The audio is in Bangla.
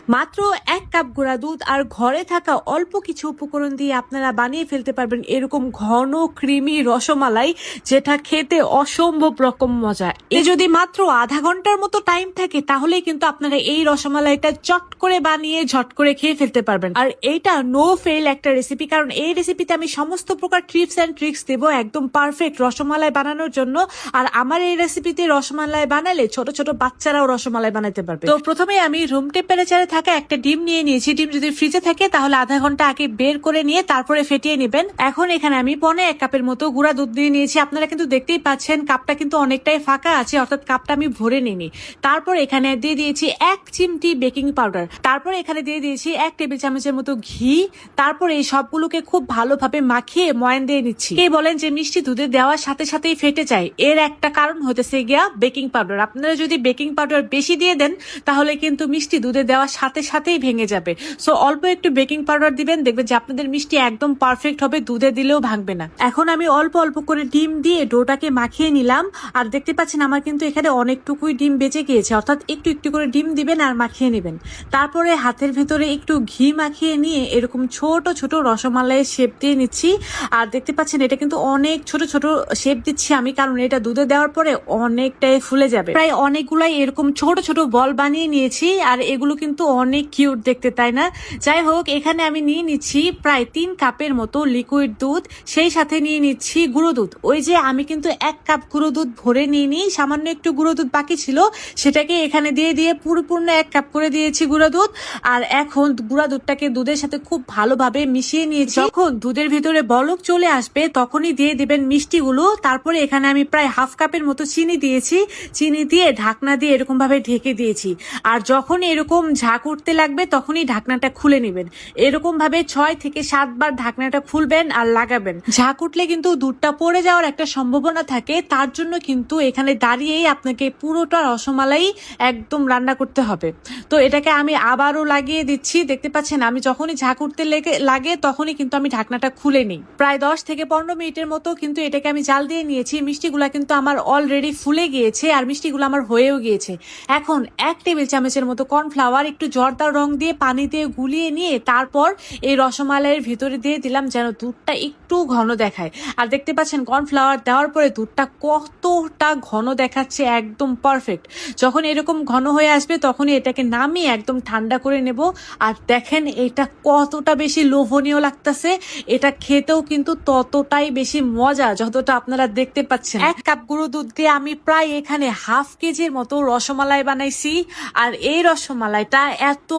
মাত্র ১ কাপ গুঁড়া দুধ আর ঘরে থাকা অল্প কিছু উপকরণ দিয়ে আপনারা বানিয়ে ফেলতে পারবেন এরকম ঘন ক্রিমি রসমালাই, যেটা খেতে অসম্ভব রকম মজা। এ যদি মাত্র আধা ঘন্টার মতো টাইম থাকে তাহলে কিন্তু আপনারা এই রসমালাইটা চট করে বানিয়ে ঝট করে খেয়ে ফেলতে পারবেন। আর এইটা নো ফেল একটা রেসিপি, কারণ এই রেসিপিতে আমি সমস্ত প্রকার টিপস এন্ড ট্রিক্স দেবো একদম পারফেক্ট রসমালাই বানানোর জন্য। আর আমার এই রেসিপিতে রসমালাই বানালে ছোট ছোট বাচ্চারাও রসমালাই বানাতে পারবে। তো প্রথমে আমি রুম টেম্পারেচারে থাকা একটা ডিম নিয়ে নিয়েছি। ডিম যদি ফ্রিজে থাকে তাহলে আধা ঘন্টা আগে বের করে নিয়ে তারপরে ফেটিয়ে নেবেন। এখন এখানে আমি 1.5 কাপের মতো গুঁড়া দুধ দিয়ে নিয়েছি। আপনারা কিন্তু দেখতেই পাচ্ছেন কাপটা কিন্তু অনেকটাই ফাঁকা আছে, অর্থাৎ কাপটা আমি ভরে নিইনি। তারপর এখানে দিয়ে দিয়েছি 1 চিমটি বেকিং পাউডার। তারপর এখানে দিয়ে দিয়েছি 1 টেবিল চামচের মতো ঘি। তারপর এই সবগুলোকে খুব ভালোভাবে মাখিয়ে ময়ান দিয়ে নিচ্ছি। কে বলেন যে মিষ্টি দুধে দেওয়ার সাথে সাথেই ফেটে যায়? এর একটা কারণ হতেছে গিয়া বেকিং পাউডার। আপনারা যদি বেকিং পাউডার বেশি দিয়ে দেন তাহলে কিন্তু মিষ্টি দুধে দেওয়ার সাথে সাথেই ভেঙে যাবে। সো অল্প একটু বেকিং পাউডার দিবেন, দেখবেন যে আপনাদের মিষ্টি একদম পারফেক্ট হবে, দুধে দিলেও ভাঙবে না। এখন আমি অল্প অল্প করে ডিম দিয়ে ডোটাকে মাখিয়ে নিলাম। আর দেখতে পাচ্ছেন আমার কিন্তু এখানে অনেকটুকুই ডিম বেঁচে গিয়েছে, অর্থাৎ একটু একটু করে ডিম দিবেন আর মাখিয়ে নেবেন। তারপরে হাতের ভেতরে একটু ঘি মাখিয়ে নিয়ে এরকম ছোট ছোট রসমালাইয়ের শেপ দিয়ে নিচ্ছি। আর দেখতে পাচ্ছেন এটা কিন্তু অনেক ছোট ছোট শেপ দিচ্ছি আমি, কারণ এটা দুধে দেওয়ার পরে অনেকটাই ফুলে যাবে। প্রায় অনেকগুলাই এরকম ছোট ছোট বল বানিয়ে নিয়েছি। আর এগুলো কিন্তু অনেক কিউট দেখতে, তাই না? যাই হোক, এখানে আমি নিয়ে নিচ্ছি প্রায় 3 কাপের মতো লিকুইড দুধ, সেই সাথে নিয়ে নিচ্ছি গুঁড়ো দুধ। ওই যে আমি কিন্তু 1 কাপ গুঁড়ো দুধ ভরে নিইনি, সামান্য একটু গুঁড়ো দুধ বাকি ছিল, সেটাকে এখানে দিয়ে দিয়ে পরিপূর্ণ 1 কাপ করে দিয়েছি গুঁড়ো দুধ। আর এখন গুঁড়া দুধটাকে দুধের সাথে খুব ভালোভাবে মিশিয়ে নিয়েছি। যখন দুধের ভিতরে বলক চলে আসবে তখনই দিয়ে দিবেন মিষ্টিগুলো। তারপরে এখানে আমি প্রায় 1/2 কাপের মতো চিনি দিয়েছি। চিনি দিয়ে ঢাকনা দিয়ে এরকম ভাবে ঢেকে দিয়েছি। আর যখন এরকম ঝাঁক উঠতে লাগবে তখনই ঢাকনাটা খুলে নেবেন। এরকম ভাবে 6 থেকে 7 বার ঢাকনাটা খুলবেন আর লাগাবেন। ঝাঁক উঠলে কিন্তু দুধটা পড়ে যাওয়ার একটা সম্ভাবনা থাকে, তার জন্য কিন্তু এখানে দাঁড়িয়েই আপনাকে পুরোটা রসমালাই একদম রান্না করতে হবে। তো এটাকে আমি আবারও লাগিয়ে দিচ্ছি। দেখতে পাচ্ছেন আমি যখনই ঝাঁক উঠতে লাগে তখনই কিন্তু আমি ঢাকনাটা খুলে নিই। প্রায় 10 থেকে 15 মিনিটের মতো কিন্তু এটাকে আমি জাল দিয়ে নিয়েছি। মিষ্টিগুলা কিন্তু আমার অলরেডি ফুলে গিয়েছে আর মিষ্টিগুলো আমার হয়েও গিয়েছে। এখন 1 টেবিল চামচের মতো কর্নফ্লাওয়ার একটু জর্দার রং দিয়ে পানি দিয়ে গুলিয়ে নিয়ে তারপর এই রসমালাইয়ের ভিতরে দিয়ে দিলাম, যেন দুধটা একটু ঘন দেখায়। আর দেখতে পাচ্ছেন কর্নফ্লাওয়ার দেওয়ার পরে দুধটা কতটা ঘন দেখাচ্ছে, একদম পারফেক্ট। যখন এরকম ঘন হয়ে আসবে তখনই এটাকে নামিয়ে একদম ঠান্ডা করে নেব। আর দেখেন এটা কতটা বেশি লোভনীয় লাগতেছে, এটা খেতেও কিন্তু ততটাই বেশি মজা যতটা আপনারা দেখতে পাচ্ছেন। 1 কাপ গুঁড়ো দুধ দিয়ে আমি প্রায় এখানে 1/2 কেজির মতো রসমালাই বানাইছি। আর এই রসমালাইটা এত